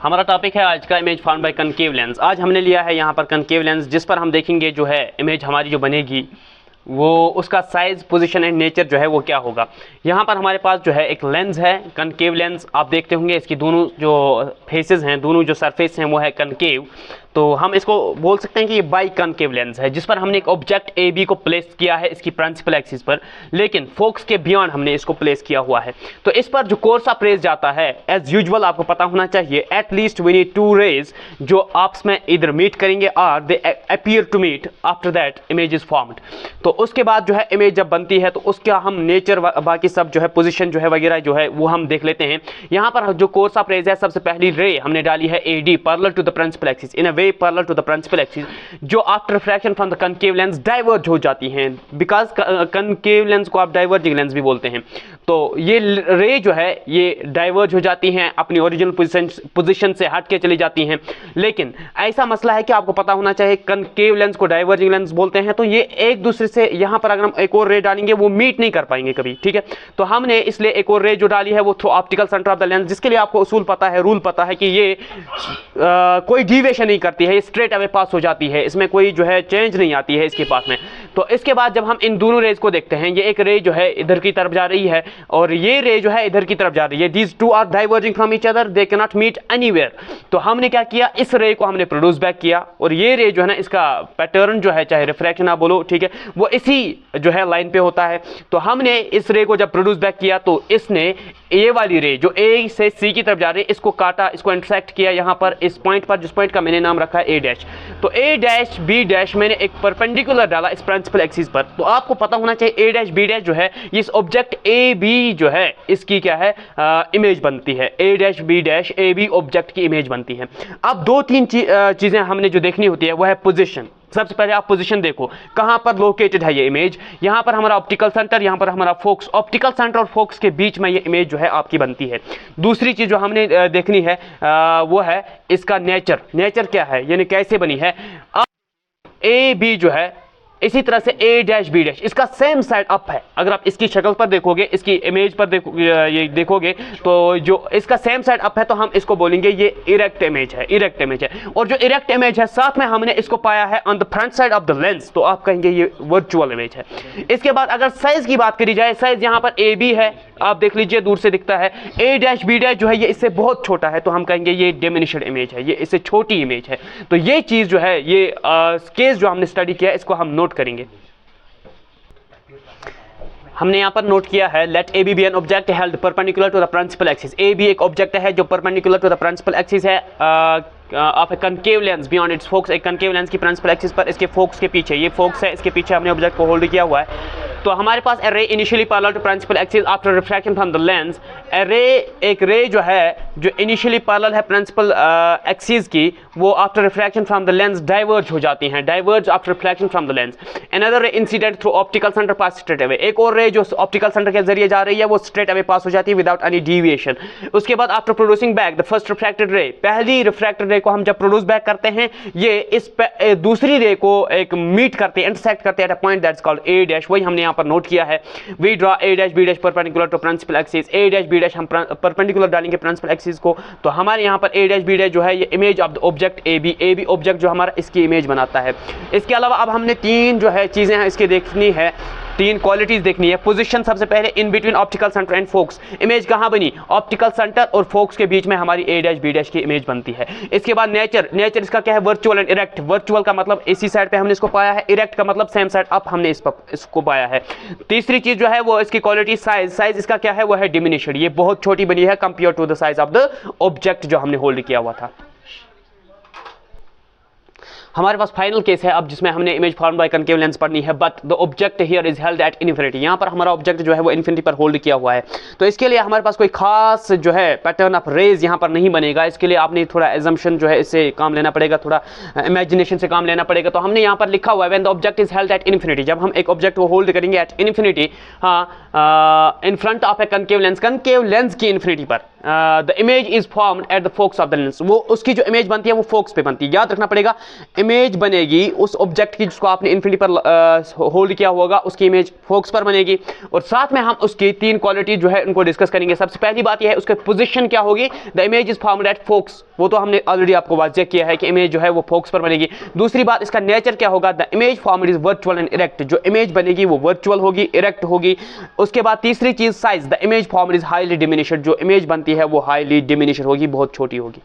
हमारा टॉपिक है आज का image found by concave lens. आज हमने लिया है यहाँ पर कनकेव लेंस, जिस पर हम देखेंगे जो है इमेज हमारी जो बनेगी वो उसका साइज, पोजीशन एंड नेचर जो है वो क्या होगा। यहाँ पर हमारे पास जो है एक लेंस है, कनकेव लेंस। आप देखते होंगे इसकी दोनों जो फेसेस हैं, दोनों जो सरफेस हैं वो है कनकेव। तो हम इसको बोल सकते हैं कि ये बाई कनकेव लेंस है, जिस पर हमने एक ऑब्जेक्ट ए बी को प्लेस किया है इसकी प्रिंसिपल एक्सिस पर, लेकिन फोकस के बियॉन्ड हमने इसको प्लेस किया हुआ है। तो इस पर जो कोर्स ऑफ रेज जाता है, एज यूजुअल आपको पता होना चाहिए, at least we need two rays जो आपस में इधर मीट करेंगे और they appear to meet, after that image is formed. तो उसके बाद जो है इमेज जब बनती है तो उसका हम नेचर बाकी सब जो है पोजीशन जो है वगैरह जो है वो हम देख लेते हैं। यहाँ पर जो कोर्स ऑफ रेज है, सबसे पहली रे हमने डाली है A D, parallel to the principal axis, in a way parallel to the principal axis, जो after refraction from the concave lens diverge हो जाती हैं। बिकॉज कनकेव लेंस को आप डाइवर्जिंग लेंस भी बोलते हैं। तो ये रे जो है ये डाइवर्ज हो जाती हैं, अपनी ओरिजिनल पोजीशन से हट के चली जाती हैं। लेकिन ऐसा मसला है कि आपको पता होना चाहिए, कनकेव लेंस को डाइवर्जिंग लेंस बोलते हैं, तो ये एक दूसरे से यहाँ पर अगर हम एक और रे डालेंगे वो मीट नहीं कर पाएंगे कभी, ठीक है। तो हमने इसलिए एक और रे जो डाली है वो through optical centre of the lens, जिसके लिए आपको उसूल पता है, रूल पता है कि ये कोई डिविएशन नहीं करती है, स्ट्रेट अवे पास हो जाती है, इसमें कोई जो है चेंज नहीं आती है इसके पास में। तो इसके बाद जब हम इन दोनों रेज को देखते हैं, ये एक रे जो है इधर की तरफ जा रही है और ये रे जो है इधर की तरफ जा रही है, these two are diverging from each other, they cannot meet anywhere. तो हमने क्या किया, इस रे को हमने प्रोड्यूस बैक किया और ये रे जो है ना, इसका पैटर्न जो है, चाहे रिफ्रैक्शन आप बोलो, ठीक है, वो इसी जो है लाइन पे होता है। तो हमने इस रे को जब प्रोड्यूस बैक किया तो इसने ये वाली रे जो ए से सी की तरफ जा रही है इसको काटा, इसको इंटरसेक्ट किया यहाँ पर इस पॉइंट पर, जिस पॉइंट का मैंने नाम रखा है ए डैश। तो ए डैश बी डैश मैंने एक परपेंडिकुलर डाला इस प्रिंसिपल एक्सिस पर। तो आपको पता होना चाहिए ए डैश बी डैश जो है, इस ऑब्जेक्ट ए बी जो है इसकी क्या है, इमेज बनती है। A dash B dash A B object की इमेज बनती है। अब दो तीन चीजें हमने जो देखनी होती है वो है पोजीशन। सबसे पहले आप पोजीशन देखो, कहां पर लोकेटेड है ये इमेज। यहां पर हमारा ऑप्टिकल सेंटर, यहां पर हमारा फोकस, ऑप्टिकल सेंटर और फोकस के बीच में ये इमेज जो है आपकी बनती है। दूसरी चीज जो हमने देखनी है वो है इसका नेचर। नेचर क्या है, यानी कैसे बनी है। अब ए बी जो है इसी तरह से ए डैश बी डैश इसका सेम साइड अप है। अगर आप इसकी शक्ल पर देखोगे, इसकी इमेज पर ये देखोगे तो जो इसका सेम साइड अप है, तो हम इसको बोलेंगे ये इरेक्ट इमेज है, इरेक्ट इमेज है। और जो इरेक्ट इमेज है साथ में हमने इसको पाया है on the front side of the lens, तो आप कहेंगे ये वर्चुअल इमेज है। इसके बाद अगर साइज की बात करी जाए, साइज यहाँ पर ए बी है, आप देख लीजिए दूर से दिखता है। ए डैश बी डैश जो है ये इससे बहुत छोटा है, तो हम कहेंगे ये डिमिनिश्ड इमेज है, ये इससे छोटी इमेज है। तो ये चीज जो है, ये केस जो हमने स्टडी किया इसको हम नोट करेंगे। हमने यहाँ पर नोट किया है, let A B be an object held perpendicular to the principal axis. A B एक ऑब्जेक्ट है जो perpendicular to the principal axis है of a concave lens beyond its focus. एक कनकेव लेंस की प्रिंसिपल एक्सिस पर, इसके focus के पीछे, ये फोकस है, इसके पीछे हमने ऑब्जेक्ट को होल्ड किया हुआ है। तो हमारे पास a ray initially parallel to principal axis after refraction from the lens. A ray, एक रे जो है जो इनिशियली पैरेलल है प्रिंसिपल एक्सिस की, वो after refraction from the lens diverge हो जाती हैं, diverge after refraction from the lens. Another ray incident through optical centre pass straight away. एक और रे जो ऑप्टिकल सेंटर के जरिए जा रही है वो स्ट्रेट अवे पास हो जाती है विदाउट एनी डिविएशन। उसके बाद after producing back the first refracted रे, पहली रिफ्रैक्टेड रे को हम जब प्रोड्यूस बैक करते हैं, ये इस दूसरी रे को एक मीट करते हैं, इंटरसेक्ट करते हैं at a point that's called A dash. वही हमने यहाँ पर नोट किया है। We draw A dash B dash perpendicular to principal axis. A dash B dash हम परपेंडिकुलर डालेंगे प्रिंसिपल एक्सिस को, तो हमारे यहाँ पर ए डैश बी डैश जो है ये image of the object A B object जो हमारा इसकी इमेज बनाता है। इसके अलावा अब हमने तीन जो है चीजें हैं इसकी देखनी है, तीन क्वालिटीज देखनी है। पोजीशन सबसे पहले, in between optical centre and focus, image कहां बनी, ऑप्टिकल सेंटर और फोकस के बीच में हमारी ए डैश बी डैश की इमेज बनती है। इसके बाद नेचर, नेचर इसका क्या है, वर्चुअल एंड इरेक्ट। वर्चुअल का मतलब इसी साइड पे हमने इसको पाया है, इरेक्ट का मतलब सेम साइड अप हमने इसको पाया है। तीसरी चीज जो है वो इसकी क्वालिटी साइज, साइज इसका क्या है वो है डिमिनिश्ड, ये बहुत छोटी बनी है compare to the size of the object जो हमने होल्ड किया हुआ था। हमारे पास फाइनल केस है अब जिसमें हमने image formed by concave lens पढ़नी है, but the object here is held at infinity. यहाँ पर हमारा ऑब्जेक्ट जो है वो इन्फिनिटी पर होल्ड किया हुआ है। तो इसके लिए हमारे पास कोई खास जो है पैटर्न ऑफ रेज यहाँ पर नहीं बनेगा। इसके लिए आपने थोड़ा एजम्पशन जो है इससे काम लेना पड़ेगा, थोड़ा इमेजिनेशन से काम लेना पड़ेगा। तो हमने यहाँ पर लिखा हुआ है when the object is held at infinity, जब हम एक ऑब्जेक्ट को होल्ड करेंगे एट इन्फिनिटी, हाँ, in front of a concave lens, concave lens की इन्फिनिटी पर, the image is formed at the focus of the lens, वो उसकी जो इमेज बनती है वो फोकस पे बनती है। याद रखना पड़ेगा, इमेज बनेगी उस ऑब्जेक्ट की जिसको आपने इन्फिनिटी पर होल्ड किया होगा, उसकी इमेज फोकस पर बनेगी। और साथ में हम उसकी 3 क्वालिटी जो है उनको डिस्कस करेंगे। सबसे पहली बात यह है उसकी पोजीशन क्या होगी, the image is formed at focus, वो तो हमने ऑलरेडी आपको वाज़ेह किया है कि इमेज जो है वो फोकस पर बनेगी। दूसरी बात, इसका नेचर क्या होगा, the image formed is virtual and erect, जो इमेज बनेगी वो वर्चुअल होगी, इरेक्ट होगी। उसके बाद तीसरी चीज size, the image formed is highly diminished, जो इमेज बनती है वो हाईली डिमिनिश्ड होगी, बहुत छोटी होगी।